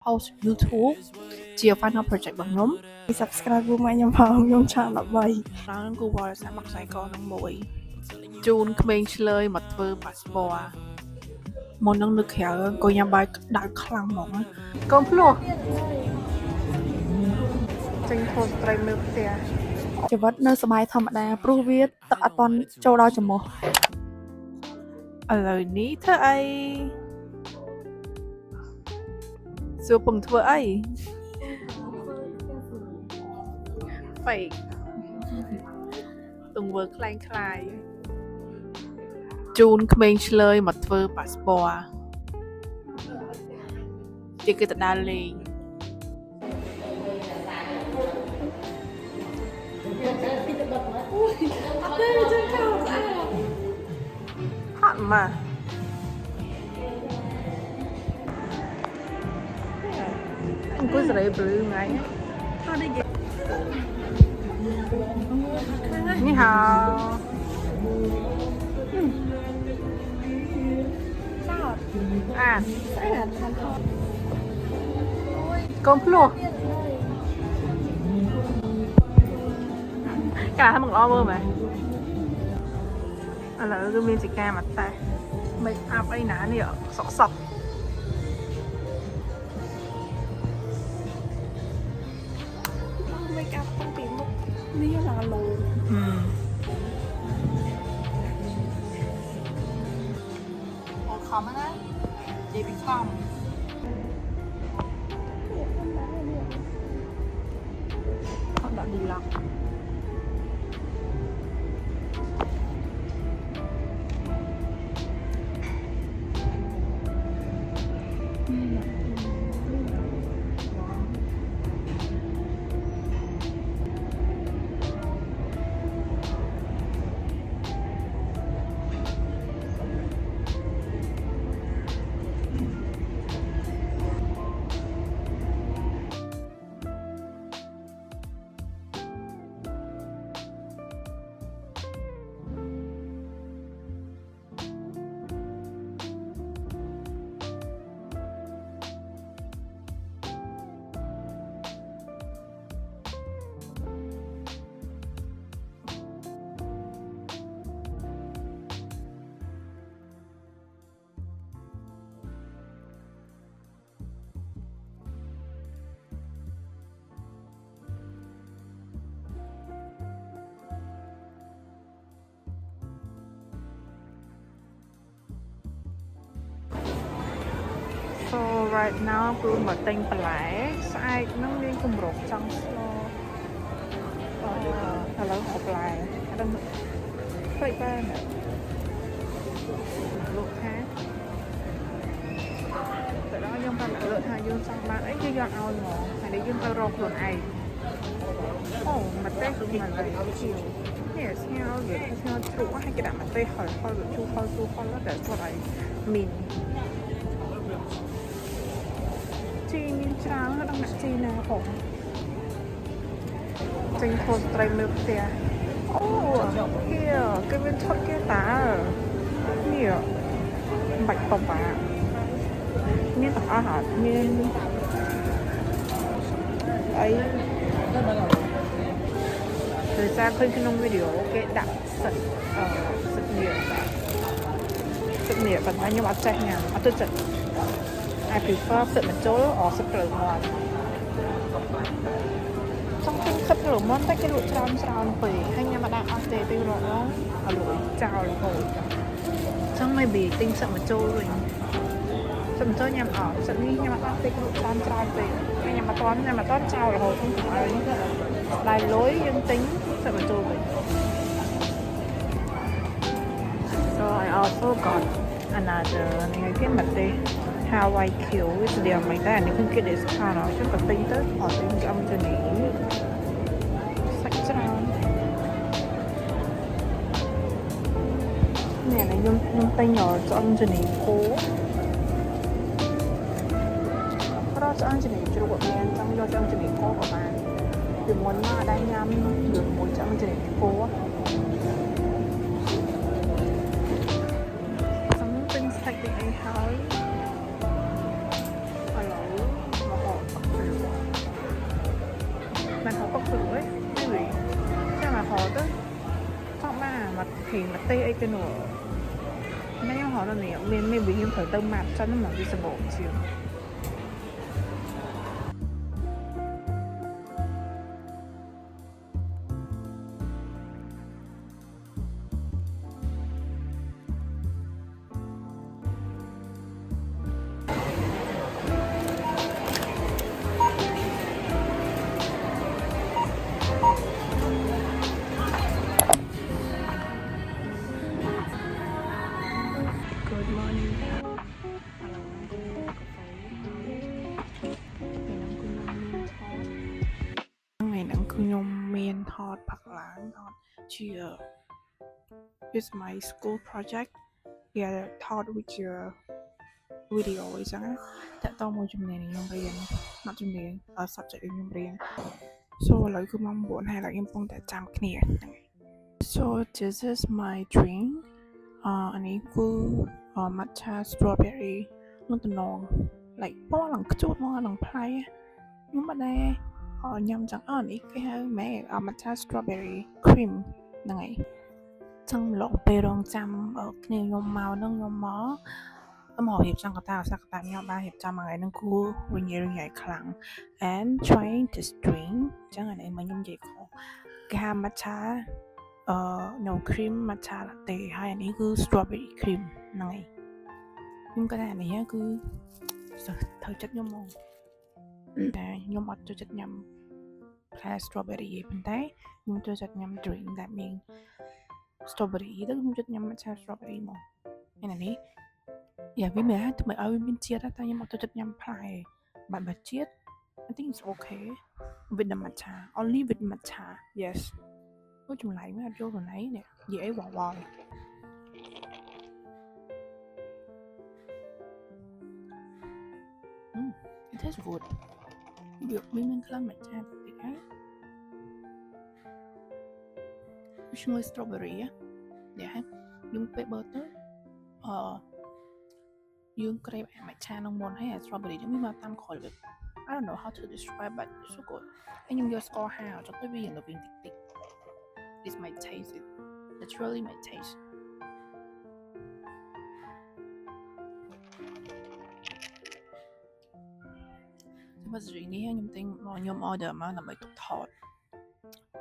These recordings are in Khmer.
post YouTube ជា final project របស់ខ្ញុំ subscribe មកខ្ញុំផងខ្ញុំឆាន13ហ្នឹងគឺវត្តសាស្ត្រមកខ្សែកនឹងមួយជូនក្មេងឆ្លើយមកធ្វើ passport មុននឹងនៅក្រៅក៏ញ៉ាំបាយដៅខ្លាំងហ្មងកូនភ្លោះចេញថតត្រីមើលផ្ទះ ជីវិតនៅសម័យធម្មតាព្រោះវាទឹកអត់តន់ចូលដល់ច្រមុះឥឡូវនេះធ្វើអីសួរពងធ្វើអី fake ទង្វើខ្លែងខ្លាយជូនក្មេងឆ្លើយមកធ្វើ passport ជាគេទៅដើរលេងហត់មកអង្គុយសេរីព្រឺថ្ងៃហត់នេះ你好កូនភ្លោះកាលហ្នឹងល្អមើលមែនឥឡូវគឺមានចការមកតែ make up អីណានេះសក់សក់make up តាំងពីមុខនេះឡាឡូអូខំណានិយាយពីខំអត់ដាក់ឌីឡាក់So right now គឺមកទិញបន្លែស្អែកហ្នឹងមានគម្រោងចង់ស្លឥឡូវហូបបន្លែអត់ដឹងផ្លេចបានលោកថាតែដល់ខ្ញុំប្រាប់លោកថាយើងចង់បានអីគឺយកឲ្យហ្មងហើយយើងទៅរកខ្លួនឯងអូមកទេគឺមិនឡើយជានេះស្ងោរវាស្ងោរជ្រូកឲ្យគេដាក់មកទេហល់ហល់ជូរហល់ស៊ូហល់តែគាត់ឲ្យមីនជីមានច្រើនហើយដល់អ្នកជីណាផងចេញថតត្រីមើលផ្ទះអូហៀគេមានថតគេតានេះបាច់បបាមានទាំងអស់ហ่าមានអីដោយសារឃើញក្នុងវីដេអូគេដាក់សិតនេះប៉ុន្តែខ្ញុំអត់ចេះញ៉ាំអត់ទៅចិត្តI prefer ទឹកមជុលor ទឹកព្រៅមាន់ចង់ទិញទឹកព្រៅមាន់តែគេលក់ច្រើនពេកហើយញ៉ាំមិនបានអត់ទេពេលរកអត់លក់ចោលរហូតចង់ maybe ទិញទឹកមជុលវិញទឹកមជុលញ៉ាំអត់ទឹកនេះញ៉ាំអត់ទេគេលក់ច្រើនពេកហើយញ៉ាំអត់ចោលរហូតខ្ញុំឲ្យដៃលុយយើងទិញទឹកមជុលវិញ So I also got another នេះគេមកទេHawaii Q វាស្តៀងមិនដែរនេះគឺគេ discount អត់ចុះទៅទិញទៅអត់ទិញអំជនីសាច់ច្រើននេះខ្ញុំទិញអំជនីគោប្រហែលអំជនីជ្រូកមានចង់យកអំជនីគោក៏បានពីមុនមកដែរញ៉ាំជាមួយអំជនីគោ ហើយឥឡូវមក thì mà tê ấy cái nổ mấy em hỏi là này mình bị em thử tâm mặt cho nó mà visible xíu. Good morning. Ngày nắng cứ nhom miên thọt bạc láng thọt chia. It's my school project. Yeah, thought with your video is á. Tại tao mua chùm này nhom riêng, not chùm riêng, subject nhom riêng. So lại cứ mong muốn hay là em phong tại chăm kia. So this is my drink. Anh ấy cứ matcha strawberry nó từ ngon, like bao lần chút bao lần play nhưng mà đây nhầm chẳng anh ấy cái mẹ matcha strawberry cream này trong lọ bê rong chăm ở cái nhom màu nó nhom mó họ hiệp sang cái tao nhau ba hiệp cho mà ngày nó cua rồi nhảy khẳng and trying to drink chẳng hạn này mà nhom gì khó cái matcha no cream matcha latte hay anh ấy cứ strawberry cream này nhưng cái này á cứ thời chất nhom mong nhom mặt cho chất nhầm hay strawberry gì bên tay nhưng cho chất nhầm drink that mean strawberry đó cũng chất nhầm matcha strawberry mà anh này dạ vì mẹ tụi mày ơi bên chia ra tay nhưng mà tôi chất nhầm phải bạn bật chiết I think it's okay with the matcha only with matcha yes nói chung lại mới vô rồi nấy nè dễ quằn quằn it tastes good được mình làm matcha thì cái usually strawberry á dạ dùng paper tới dùng cái bạn matcha nông môn hay là strawberry giống như mà tam khỏi được I don't know how to describe but it's so good anh dùng your score how cho tới bây giờ nó viên tích tích this might taste it naturally might taste nhưng mà chuyện này nhung tin nhung order mà là mày tục thọt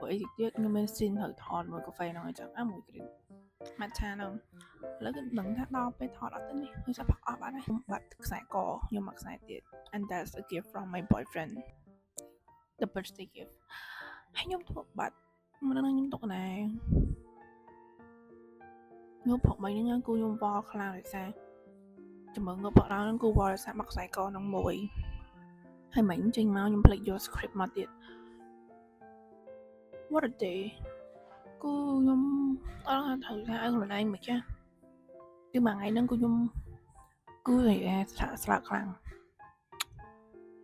bởi tiếc nhưng mình xin thử thọt mùi cà phê nào chẳng mùi cái matcha đâu lấy cái đựng thác đoไปถอดเอาตัวนี้คือจะพักออกอะไรบัตรสายกอยมมักสายเด็ด and that's a gift from my boyfriend the birthday gift ให้ยมถูกบัตรมันนั่งยมตกไหนยมพกไปนี่งั้นกูยมวอลคลาวเลยแซ่จะเหมือนกับเรานั่นกูวอลเลยแซ่มักสายกอน้องมวยให้ไหมจริงๆมั้ยยมเพลย์ your script มาเด็ด what a day cô nhung thử ra hồi nay mà chứ nhưng mà ngày đó cô nhung cứ vậy sạc lặng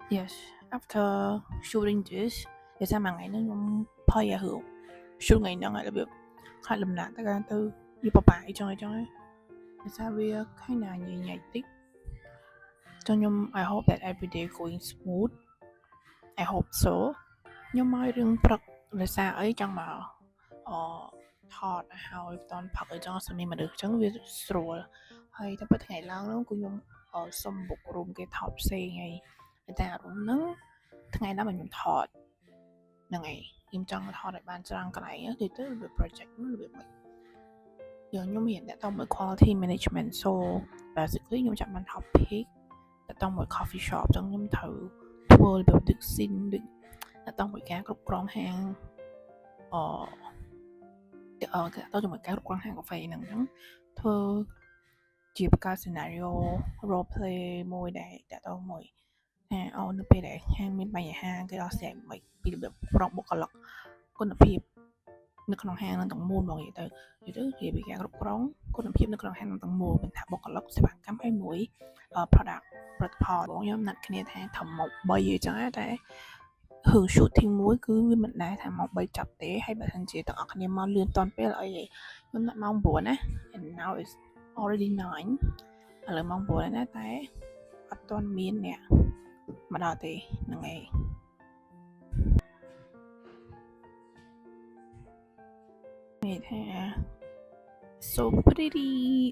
yes after shooting this thì sao mà ngày đó nhung phơi à hưởng shoot ngày đó ngày là việc khai lầm nạn tất cả tư như bà bại cho ấy thì sao bây cái nào nhảy tích cho nhung I hope that every day going smooth I hope so nhung mai đừng bật là sao ấy trong màถอดเอาตอนพักไอ้จ้องสมัยมาดึกจังวิสโรลให้ถ้าเป็นไงล้างแล้วกูยงสมบุกรุมcáiถอดเซไงแต่รุมนั้นทั้งไงนั้นมันยังถอดยังไงยิ่งจังถอดในบ้านจางกันไหนthì tới việc project nó là việc mình giờ nhung hiện đã tông một quality management so basically nhung chọn bàn học pick đã tông một coffee shop trong nhung thử tourแบบดึกซินดึกđã tông một cái group rong hàng tao dùng một cái quan hàng cà phê nè thơ chỉ cái scenario role play môi để tao mồi nó bị để hàng miền Bắc hàng cái đó sẽ bịแบบรองบกหลักคนพิบนึกขนมแห้งนั่นต้องมูลบอกอย่างเดียวthì bị cáiร้องคนพิบนึกขนมแห้งนั่นต้องมูลเป็นถาบกหลักsẽ bạn cảm thấy mũi product report บอกย้ำนัดคะแนนแทนทำmột bài gì chẳng thế hưởng shoot thiên muối cứ với mình đã thành một bài chập tế hay bài thành chế tất cả những món liên toàn về lại vậy nhưng lại mong buồn á and now it's already 9 là mong buồn á té ở toàn miền nè mà đào thì là ngày thế so pretty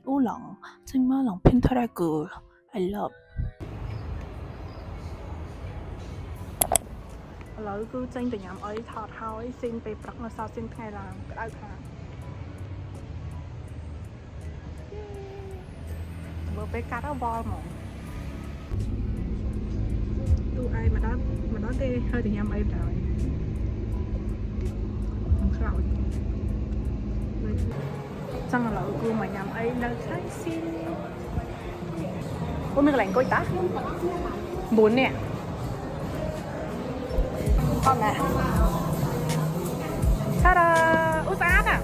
អូឡងចេញមកឡង Pinterest girl I love ឥឡូវគឺចេញទៅញ៉ាំអីថតហើយស៊ីនពេលព្រឹកនៅសល់ស៊ីនថ្ងៃឡើងក្តៅខ្លាំងមើលពេលកាត់ដល់វល់ហ្មងទូឯងមកដល់ទេហើយទៅញ៉ាំអីបណ្ដោយខ្ញុំខ្លោចចឹងឥឡូវគឺមកញ៉ាំអីនៅខៃស៊ីនអូមានកន្លែងអង្គុយតា9នាក់អត់ណាតារាអូស្អាតណា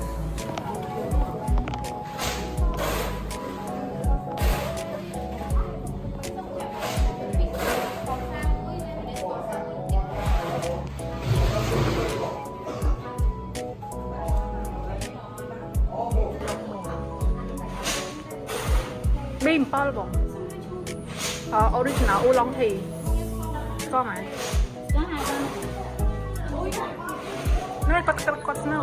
บีมប៉លបងoriginal អូឡុងធីស្គាល់ไหมនេះគាត់ស្នៅ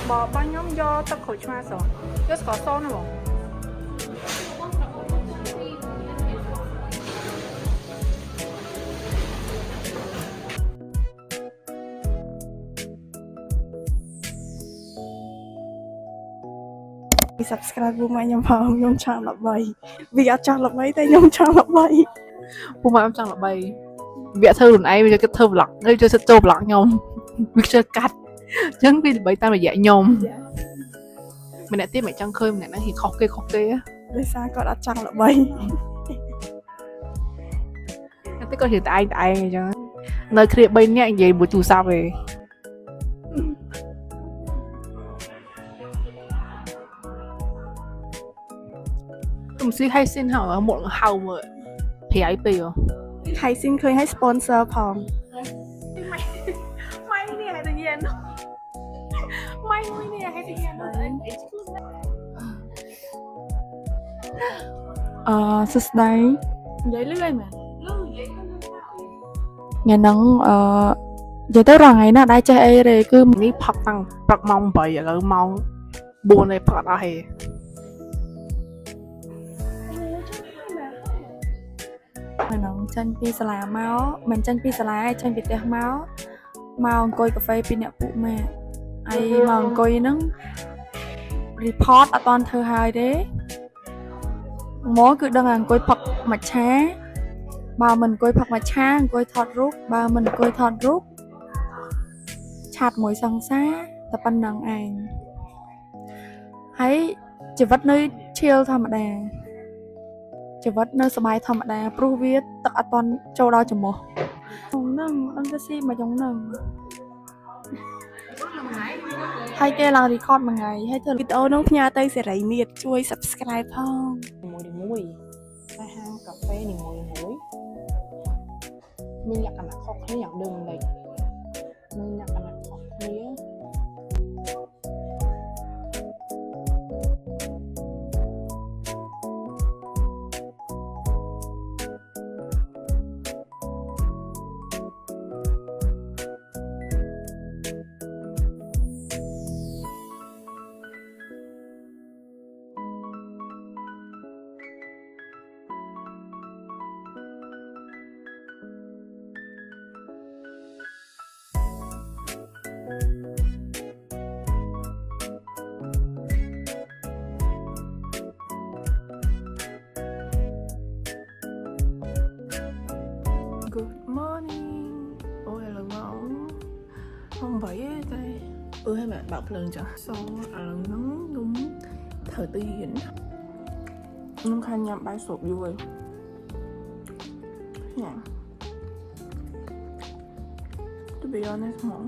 បងខ្ញុំយកទឹកក្រូចឆ្មាសយកស្ករសណាបងពី subscribe ពួកម៉ែខ្ញុំផងខ្ញុំចង់ល្បីវាអត់ចង់ល្បីតែខ្ញុំចង់ល្បីពួកម៉ែខ្ញុំចង់ល្បីវាធ្វើខ្លួនឯងវាគិតធ្វើ vlog ហើយចូលសិតចូល vlog ខ្ញុំវាជឿកាត់អញ្ចឹងវាល្បីតាមរយៈខ្ញុំម្នាក់ទៀតមិនចង់ឃើញម្នាក់ហ្នឹងហ៊ីខុសគេដោយសារគាត់អត់ចង់ល្បីតែគាត់ជឿតែឯងអញ្ចឹងនៅគ្នា3នាក់និយាយមួយទូរស័ព្ទឯងខ្ញុំស៊ីហើយស៊ីនហើយមកហៅមើលប្រៃពេកហើយស៊ីនឃើញឲ្យ sponsor ផងម៉ៃនេះឲ្យទៅញ៉ាំម៉ៃមួយនេះឲ្យទៅញ៉ាំសួស្ដីនិយាយលឿនមែនលឿននិយាយថ្ងៃហ្នឹងនិយាយទៅរងថ្ងៃណាដែរចេះអីទេគឺនេះផឹកតាំងព្រឹកម៉ោង8ឥឡូវម៉ោង4ហើយផឹកអត់អស់ទេហ្នឹងចាញ់ពីសាលាមកមិនចាញ់ពីសាលាឯងចាញ់ពីផ្ទះមកអង្គុយកាហ្វេពីអ្នកពួកម៉ាក់ហើយមកអង្គុយហ្នឹង report អត់តន់ធ្វើហើយទេមកគឺដឹងអង្គុយផឹកមួយឆាបើមិនអង្គុយផឹកមួយឆាអង្គុយថតរូបបើមិនអង្គុយថតរូបឆាតមួយសង្សារតែប៉ុណ្្នឹងឯងហើយជីវិតនៅ chill ធម្មតាជីវិតនៅសុបាយធម្មតាព្រោះវាទឹកអត់តន់ចូលដល់ច្រមុះហ្នឹងអត់ទៅស៊ីមកយ៉ាងហ្នឹងហើយគេឡើង record មួយថ្ងៃហើយធ្វើវីដេអូនោះផ្ញើទៅសេរីមាសជួយ subscribe ផងមួយតែហាងកាហ្វេនីមួយមានលក្ខណៈខុសគ្នាយ៉ាងដូចម្ដេចមានលក្ខណៈខុសគ្នាGood morning អូឥឡូវម៉ោង8ទេហើយម៉ែបើកភ្លើងចាស់ឥឡូវហ្នឹងខ្ញុំត្រូវទៅរៀនខ្ញុំខានញ៉ាំបាយស្រូបយូរហើយញ៉ាំ To be honest ហ្មង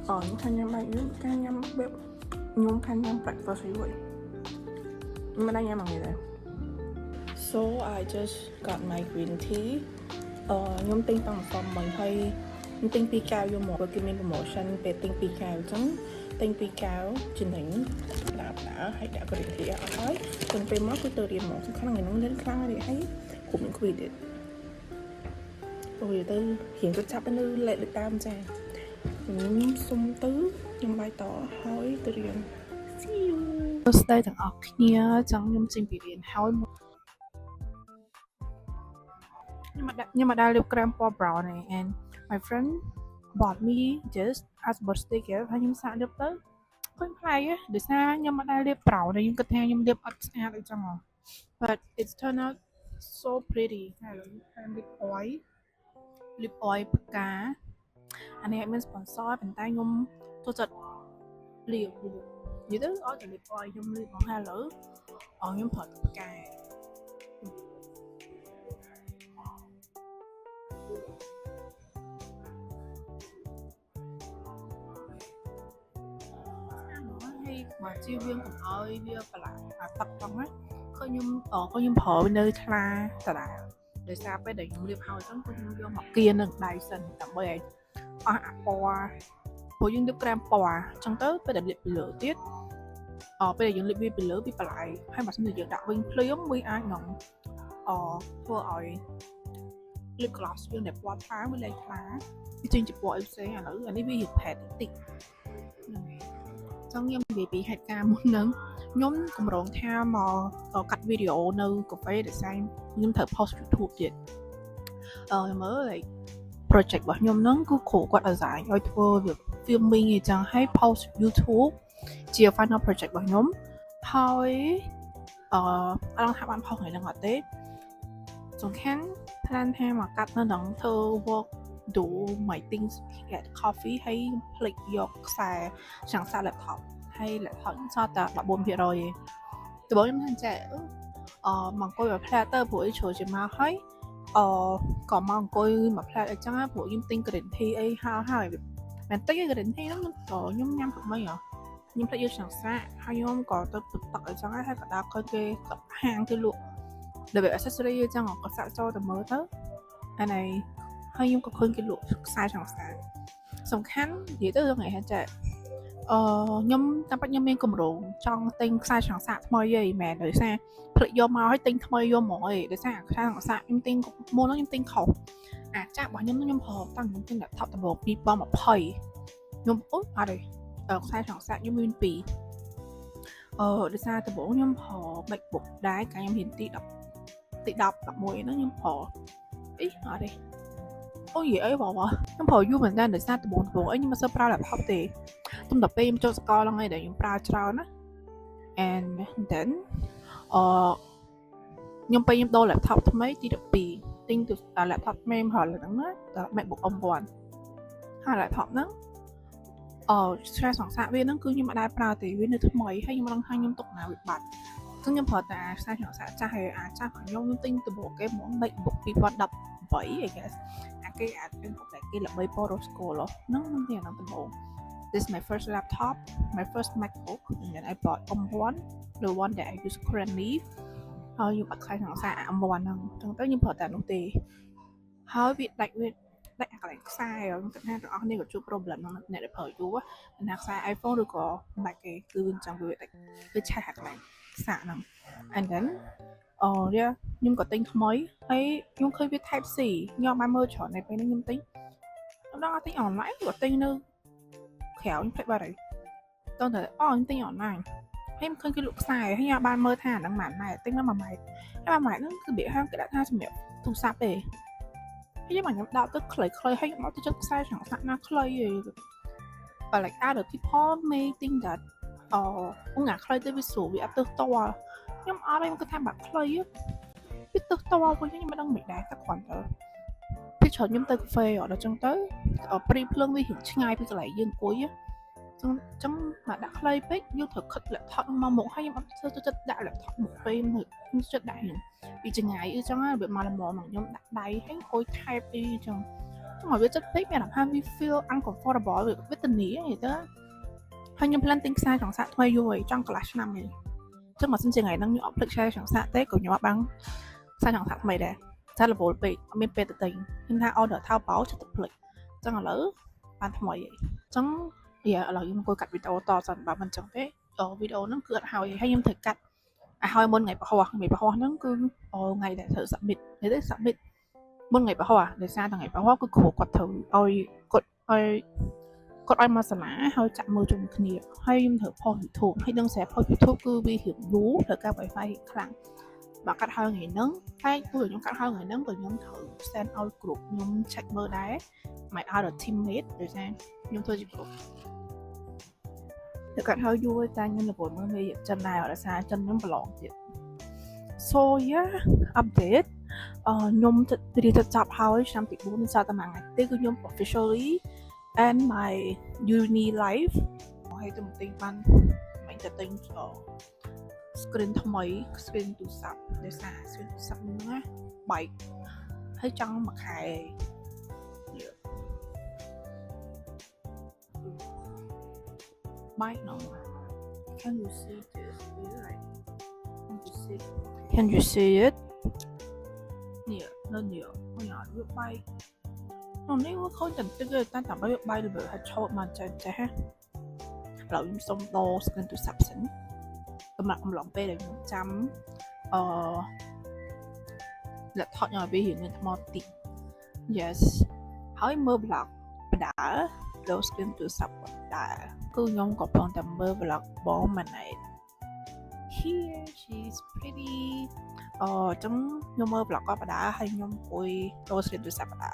ខ្ញុំខានញ៉ាំបាយយូរខានញ៉ាំបែបខ្ញុំខានញ៉ាំ breakfast យូរហើយមិនដែរញ៉ាំអ្វីដែរ So I just got my green tea ខ្ញុំទិញតាមអសមមិញហើយខ្ញុំទិញ2កែវយកមកគេមាន promotion ពេលទិញ2កែវអញ្ចឹងទិញ2កែវចំណេញដាក់ហើយដាក់ green tea អស់ហើយទិញពេលមកគឺទៅរៀនមកសំខាន់ថ្ងៃហ្នឹងរៀនខ្លាំងហើយហើយគ្រប់នឹង credit អូយទៅរៀនទៅចាប់នៅលេខតាមចា សុំទៅខ្ញុំបាយតហើយទៅរៀន See you ស្ដីទាំងអស់គ្នាចង់ខ្ញុំចេញពីរៀនហើយខ្ញុំមកដល់លាបក្រែមពណ៌ brown នេះ and my friend bought me just as birthday gift ហើយខ្ញុំសាកលាបទៅឃើញប្លែកហ៎ដោយសារខ្ញុំមកដល់លាប brown នេះខ្ញុំគិតថាខ្ញុំលាបអត់ស្អាតអីចឹងហ៎ but it's turned out so pretty ហើយលាប oil ផ្កាអានេះមាន sponsor ប៉ុន្តែខ្ញុំចូលចិត្តលាបនិយាយទៅអត់តែលាប oil ខ្ញុំលាបមកហើយឥឡូវខ្ញុំប្រើទឹកផ្កាមកជៀសវាងកុំឲ្យវាប្រឡាក់អាទឹកផងណាឃើញខ្ញុំប្រើវានៅថ្លាដដែលដោយសារពេលដែលខ្ញុំលាបហើយចឹងខ្ញុំយកមកគៀននឹងដៃសិនដើម្បីឲ្យអស់អាពណ៌ព្រោះយើងលាបក្រែមពណ៌អញ្ចឹងទៅពេលដែលលាបពីលើទៀតពេលដែលយើងលាបវាពីលើវាប្រឡាយហើយបើមិនយើងដាក់វិញភ្លាមវាអាចនឹងធ្វើឲ្យlip gloss យើងដែលពណ៌ថ្លាវាលែងថ្លាវាចេញជាពណ៌អីផ្សេងឥឡូវអានេះវាផេតតិចហ្នឹងហើយចង់ខ្ញុំនិយាយពីហេតុការណ៍មុនហ្នឹងខ្ញុំកម្រងថាមកកាត់វីដេអូនៅកាហ្វេដែលខ្ញុំត្រូវ post YouTube ទៀតមើល like project របស់ខ្ញុំហ្នឹងគឺគ្រូគាត់ assign ឲ្យធ្វើវា filming អញ្ចឹងហើយ post YouTube ជា final project របស់ខ្ញុំហើយអត់ដឹងថាបាន post ថ្ងៃហ្នឹងអត់ទេសំខាន់ plan ថាមកកាត់នៅនឹងធ្វើ work do my things get coffee ហើយផ្លេចយកខ្សែចង្សា laptop ហើយ laptop សតតែ 14% ឯងដំបូងខ្ញុំថាចេះមកអង្គុយមកផ្លែទៅព្រោះអីជ្រុលជាមកហើយក៏មកអង្គុយមកផ្លែអីចឹងព្រោះខ្ញុំទិញ green tea អីហើយមែនតិច green tea ហ្នឹងខ្ញុំញ៉ាំប្រហែលខ្ញុំផ្លេចយកចង្សាហើយខ្ញុំក៏ទៅទឹកអីចឹងហើយក៏ដើរឃើញគេហាងគេលក់ដែល accessory អីចឹងក៏សាក់ចូលទៅមើលទៅអានេះហើយខ្ញុំក៏ឃើញគេលក់ខ្សែចង្សាសំខាន់និយាយទៅថ្ងៃហ្នឹងចេះខ្ញុំតាមពិតខ្ញុំមានគម្រោងចង់ទិញខ្សែចង្សាថ្មីឯងមែនដោយសារផ្លេចយកមកឲ្យទិញថ្មីយកមកឯងដោយសារខ្សែចង្សាខ្ញុំទិញមុនហ្នឹងខ្ញុំទិញខុសចាស់របស់ខ្ញុំប្រើតាំងខ្ញុំទិញ laptop ដំបូង2020ខ្ញុំអត់ទេខ្សែចង្សាខ្ញុំមាន2ដោយសារដំបូងខ្ញុំប្រើ MacBook ដែរកាលខ្ញុំរៀនទី10 11ហ្នឹងខ្ញុំប្រើអីអត់ទេអូយអីបងខ្ញុំប្រើយូរមែនតើដោយសារដំបូងអីខ្ញុំមិនសូវប្រើ laptop ទេទុំតែពេលខ្ញុំចូលសាកលហ្នឹងឯងដែលខ្ញុំប្រើច្រើនណា and then ខ្ញុំដូរ laptop ថ្មីទី12ទិញទៅ laptop ថ្មីប្រើហ្នឹងណា MacBook M1 ហើយ laptop ហ្នឹងឆ្លាតសង្សាវាហ្នឹងគឺខ្ញុំមិនដែលប្រើទេវានៅថ្មីហើយខ្ញុំមិនដឹងថាខ្ញុំទុកណាវាបាត់ចឹងខ្ញុំប្រើតែខ្សែចង្សាចាស់ហើយចាស់របស់ខ្ញុំទិញទៅបុកគេហ្មង MacBook 2018 I guess គេអាចเป็นពូកតែគេល្បីពណ៌ rose gold ហ្នឹងខ្ញុំទិញអាហ្នឹងដំបូង This is my first laptop my first MacBook and then I bought M1 the one that I use currently ហើយខ្ញុំអត់ខ្សែចង្សា M1 ហ្នឹងចឹងទៅខ្ញុំប្រើតែនោះទេហើយវាដាច់កន្លែងខ្សែខ្ញុំគិតថាទាំងអស់គ្នាក៏ជួប problem ហ្នឹងអ្នកដែលប្រើយូរណាខ្សែ iPhone ឬក៏ Mac គេគឺវាចង់វាដាច់វាឆេះកន្លែងខ្សែហ្នឹង and then ខ្ញុំក៏ទិញថ្មីហើយខ្ញុំឃើញវា Type C ខ្ញុំបានមើលច្រើននៅពេលនេះខ្ញុំទិញខ្ញុំដឹងអត់ទិញ online ក៏ទិញនៅក្រៅខ្ញុំភ្លេចបាត់ហើយតោះតែខ្ញុំទិញ online ហើយខ្ញុំឃើញគេលក់ខ្សែហើយខ្ញុំបានមើលថាហ្នឹងម៉ានដែរទិញនៅ1ម៉ែត្រហើយ1ម៉ែត្រហ្នឹងគឺវាហាងគេដាក់ថាសម្រាប់ទូរស័ព្ទទេហើយខ្ញុំដោតទៅខ្លីៗហើយខ្ញុំអត់ទៅចិត្តខ្សែចង្សាណាខ្លីទេ but like other people may think that ងាខ្លីទៅវាស្រួលវាអត់ទៅតខ្ញុំអត់ទេខ្ញុំគិតថាបាក់ខ្លីវាទៅតវិញខ្ញុំមិនដឹងមិនដែរតែគ្រាន់តែពេលច្រើនខ្ញុំទៅកាហ្វេអត់ចឹងទៅព្រីភ្លើងវារៀងឆ្ងាយពីកន្លែងយើងអង្គុយចឹងមកដាក់ខ្លីពេកយើងត្រូវខិត laptop មកមុខហើយខ្ញុំអត់ទៅចិត្តដាក់ laptop មុខពេលខ្ញុំចិត្តដាក់ពីចង្ងាយអីចឹងរបៀបមកល្មមខ្ញុំដាក់ដៃហើយអង្គុយ type អីចឹងមកវាចិត្តពេកមានអារម្មណ៍ថាវា feel uncomfortable វាទនីអីទៅហើយខ្ញុំ plan ទិញខ្សែចង្សាថ្មីយូរហើយចង់កន្លះឆ្នាំនេះចឹងមកសិនជាថ្ងៃហ្នឹងខ្ញុំអត់ភ្លេចខ្សែចង្សាទេក៏ខ្ញុំអត់បានខ្សែចង្សាថ្មីដែរតែរវល់ពេកអត់មានពេលទៅទិញខ្ញុំថា order ថៅបោចិត្តទៅភ្លេចចឹងឥឡូវបានថ្មីហើយចឹងឥឡូវខ្ញុំអង្គុយកាត់វីដេអូតសិនបើមិនចឹងទេវីដេអូហ្នឹងគឺអត់ហើយខ្ញុំត្រូវកាត់ឲ្យហើយមុនថ្ងៃពហុហ្នឹងគឺថ្ងៃដែលត្រូវ submit នេះទេ submit មុនថ្ងៃពហុដោយសារថ្ងៃពហុគឺគ្រូគាត់ត្រូវឲ្យគាត់ឲ្យ គាត់ឲ្យមកសាលាហើយចាក់មើលជុំគ្នាហើយខ្ញុំត្រូវផុស YouTube ហើយដឹងស្រាប់ផុស YouTube គឺវារៀងយូរត្រូវការ Wi-Fi រៀងខ្លាំងបើកាត់ហើយថ្ងៃហ្នឹងហើយពួកខ្ញុំកាត់ហើយថ្ងៃហ្នឹងក៏ខ្ញុំត្រូវ send ឲ្យក្រុមខ្ញុំ check មើលដែរមិនឲ្យដល់ teammate ដោយសារខ្ញុំធ្វើជាក្រុមតែកាត់ហើយយូរតែខ្ញុំរវល់មើលមេចិនដែរដោយសារចិនខ្ញុំប្រឡងទៀត so yeah update ខ្ញុំរៀនទៅចាប់ហើយឆ្នាំទី4សាតាំងថ្ងៃទីគឺខ្ញុំ officially and my uni life ហើយទៅទិញបានមិនទៅទិញscreen ថ្មី screen ទូរស័ព្ទដោយសារ screen ទូរស័ព្ទហ្នឹងណាបែកហើយចង់មួយខែបែកហ្នឹង Can you see this right Can you see it នេះនៅនេះខ្ញុំអត់វាបែកនេះវាខូចតែទឹកតែតែវាបែកលើហើយឆោតមកចេះឥឡូវខ្ញុំសុំដោ screen ទូរស័ព្ទសិនសម្រាប់អំឡុងពេលដែលខ្ញុំចាំlaptop ខ្ញុំឲ្យវារៀងមានថ្មតិច yes ហើយមើល vlog បដាដោ screen ទូរស័ព្ទបដាគឺខ្ញុំក៏ប៉ុន្តែមើល vlog បងម៉ណែត here she's pretty ចឹងខ្ញុំមើល vlog គាត់បដាហើយខ្ញុំអង្គុយដោ screen ទូរស័ព្ទបដា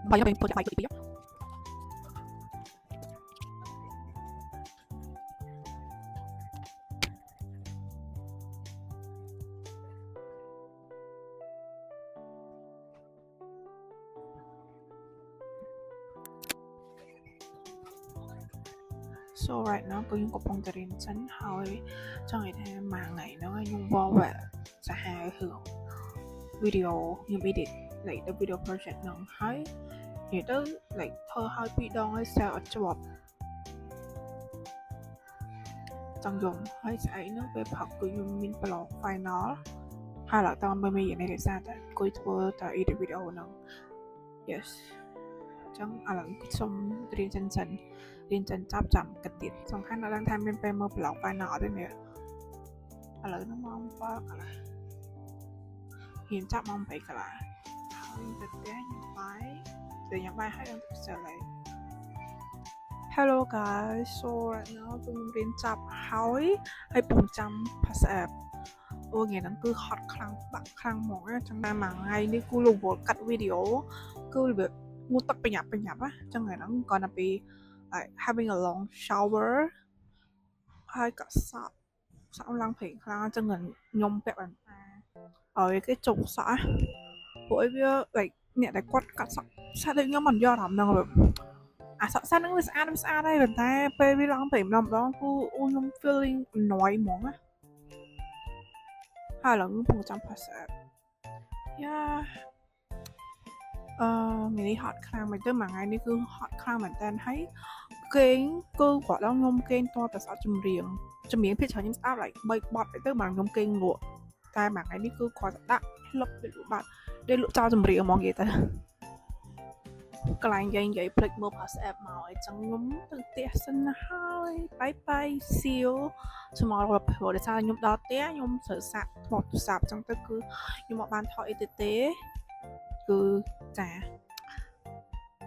បាយខ្ញុំពុតបាយពី So right now ខ្ញុំកំពុងតែរៀនចិនហើយចង់និយាយថាមួយថ្ងៃហ្នឹងខ្ញុំវល់សាហាវរឿង video ខ្ញុំ edit like the video project ហ្នឹងហើយនិយាយទៅ like ធ្វើឲ្យ2ដងហើយ style អត់ជាប់ចង់យំហើយស្អែកហ្នឹងពេលផឹកគឺខ្ញុំមានប្រឡង final ហើយឡើយតើមើលមាននេះដោយសារតែអង្គុយធ្វើតែ edit video ហ្នឹង yes ចឹងឥឡូវខ្ញុំរៀនចិនរៀនចិនចាប់ចាំគិតទៀតសំខាន់ដល់ឡើងថាមានពេលមើលប្រឡង final អត់ទេនេះឥឡូវហ្នឹងម៉ោង7កន្លះរៀនចាប់ម៉ោង8កន្លះហើយទៅផ្ទះញ៉ាំបាយហើយដល់ទៅសិលហើយ Hello guys so right now ខ្ញុំរៀនចាប់ហើយពងចាំ pass app អូថ្ងៃហ្នឹងគឺ hot ខ្លាំងបាក់ខ្លាំងហ្មងចឹងតែមួយថ្ងៃនេះគូលវល់កាត់វីដេអូគឺវាងូតទឹកប្រញាប់ណាចឹងថ្ងៃហ្នឹងគាត់ទៅពី like having a long shower ហើយក៏សក់ឡើងព្រេងខ្លាំងចឹងខ្ញុំពាក់បន្តាឲ្យគេចុកសក់ពួកអីវា like អ្នកដែលគាត់កាត់សក់សាក់ដូចខ្ញុំមិនយកអារម្មណ៍ហ្នឹងแบบអាសក់សាក់ហ្នឹងវាស្អាតហើយប៉ុន្តែពេលវាឡើងព្រេងម្ដងគឺខ្ញុំ feeling annoyed ហ្មងណាហើយឡើងខ្ញុំចាំ pass app យ៉ាមីនី hot ខ្លាំងមែនទៅមួយថ្ងៃនេះគឺ hot ខ្លាំងមែនតើហើយគេងគឺគាត់ដល់ខ្ញុំគេងតតែស្អប់ចម្រៀងភាគច្រើនខ្ញុំស្ដាប់ like 3បទទៅមកខ្ញុំគេងងក់តែមួយថ្ងៃនេះគឺគាត់ដាក់ផ្លឹកទៅបាត់ដែលលក់ចោលចម្រៀងហ្មងនិយាយទៅកន្លែងនិយាយភ្លេចមើល pass app មកអញ្ចឹងខ្ញុំទៅផ្ទះសិនណាហើយបាយsee you tomorrow ព្រោះដោយសារខ្ញុំដល់ផ្ទះខ្ញុំត្រូវសាក់ថ្មទូរស័ព្ទអញ្ចឹងទៅគឺខ្ញុំមកបានថតអីទេគឺចា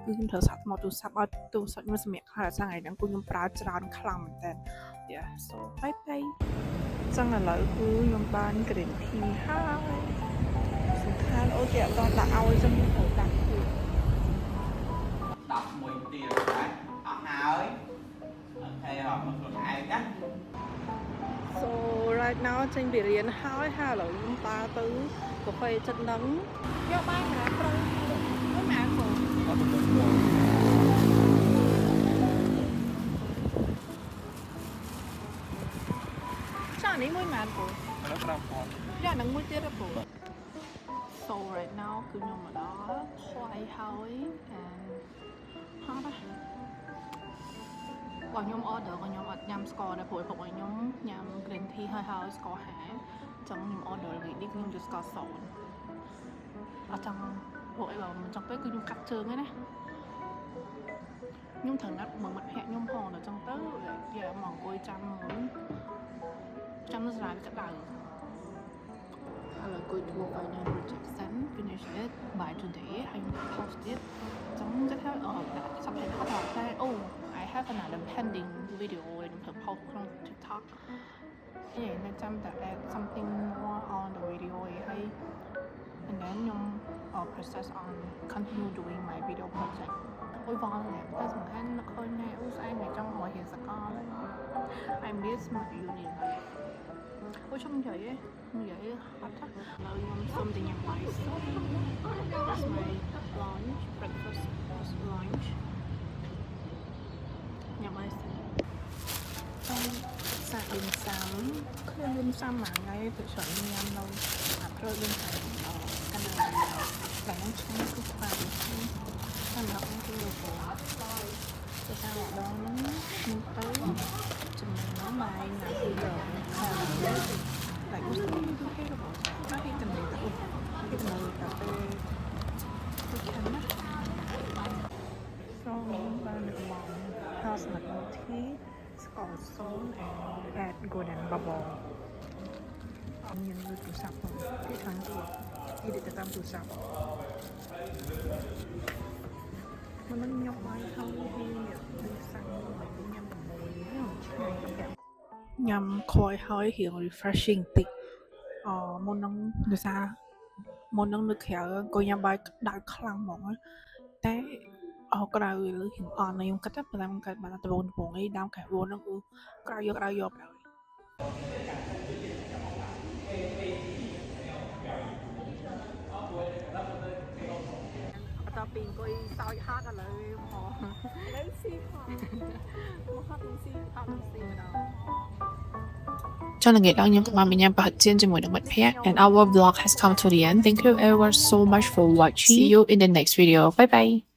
គឺខ្ញុំត្រូវសាក់ថ្មទូរស័ព្ទឲ្យទូរស័ព្ទខ្ញុំសម្រាប់ហើយថ្ងៃហ្នឹងគឺខ្ញុំប្រើច្រើនខ្លាំងមែនតើ yeah so bye ចឹងឥឡូវគឺខ្ញុំបាន green tea ហើយសំខាន់អូគេអត់ដាក់ឲ្យចឹងត្រូវដាក់ទៀត10មួយទៀតដែរអស់ហើយអូខេអត់មកខ្លួនឯងណា so right now ចេញពីរៀនហើយឥឡូវខ្ញុំដើរទៅកាហ្វេចិត្តហ្នឹងយកបាយណាត្រូវមួយម៉ានបងអត់ទៅចានេះមួយម៉ានបងឥឡូវ5ផងយ៉ានឹងមួយទៀតបង so right now គឺខ្ញុំមកដល់ថ្លៃហើយហត់ខ្ញុំ order ខ្ញុំអត់ញ៉ាំស្ករដែរព្រោះពួកខ្ញុំញ៉ាំ green tea ហើយស្ករហាចឹងខ្ញុំ order នេះខ្ញុំយកស្ករសអត់ចង់ពួកអីបើមិនចង់ពេកគឺខ្ញុំកាត់ជើងហ្នឹងណាខ្ញុំត្រូវណាត់មើលមិត្តភក្តិខ្ញុំផងដល់ចឹងទៅយ៉ាមកអង្គុយចាំមើលចាំនៅសាលាក្តៅ going to a final rejection finish it by today I will post it ចឹងគិតថាដាក់ subtitle ដល់តែអូ I have another pending video ដែលខ្ញុំ post ក្នុង TikTok ហើយនៅចាំតែ add something more on the video ហើយ and then ខ្ញុំ process on continue doing my video project អូយវល់តែសំខាន់នឹកឃើញណែអូស្អែកតែចង់រករៀនសកលហើយ I miss my uni life អូខ្ញុំនិយាយអត់ថាឥឡូវខ្ញុំសុំតែញ៉ាំបាយសុំ That's my lunch breakfast was lunch ញ៉ាំបាយសុំសាក់លឹមសាំខ្លួនលឹមសាំមួយថ្ងៃទៅច្រើនញ៉ាំនៅអាព្រឹកលឹមសាំកណ្ដាលតែនឹងឆ្ងាញ់គឺស្វាយសម្រាប់ខ្ញុំគឺលោកទៅតាមម្ដងហ្នឹងខ្ញុំទៅចំណេញមកបាយណាគឺយកខាងនេះ like what's the name of the table? I hate the name. I hate the name of the from Balmain has like tea, scald salt and add golden bubble. Nhìn như tủ sạp không? Cái thằng gì? Đi để tạm tủ sạp. Mà nó nhọc bài không thì tủ sạp mà cũng nhầm mùi ngày không đẹp. ញ៉ាំខ្វយហើយរៀង refreshing តិចមុននឹងដោយសារមុននឹងនៅក្រៅក៏ញ៉ាំបាយក្តៅខ្លាំងហ្មងតែក្តៅលើរៀងអន់ខ្ញុំគិតថាប៉ុន្តែកើតបានដំបងអីដើមកែវហ្នឹងគឺក្តៅយកហើយបន្ទាប់ពីអង្គុយសោយហត់ឥឡូវផងឥឡូវស៊ីផងមកហត់នឹងស៊ីម្ដង Cho nên ngày đó nhóm các bạn mình nhằm bảo trên cho mỗi đồng bật phép. And our vlog has come to the end. Thank you everyone so much for watching. See you in the next video. Bye bye.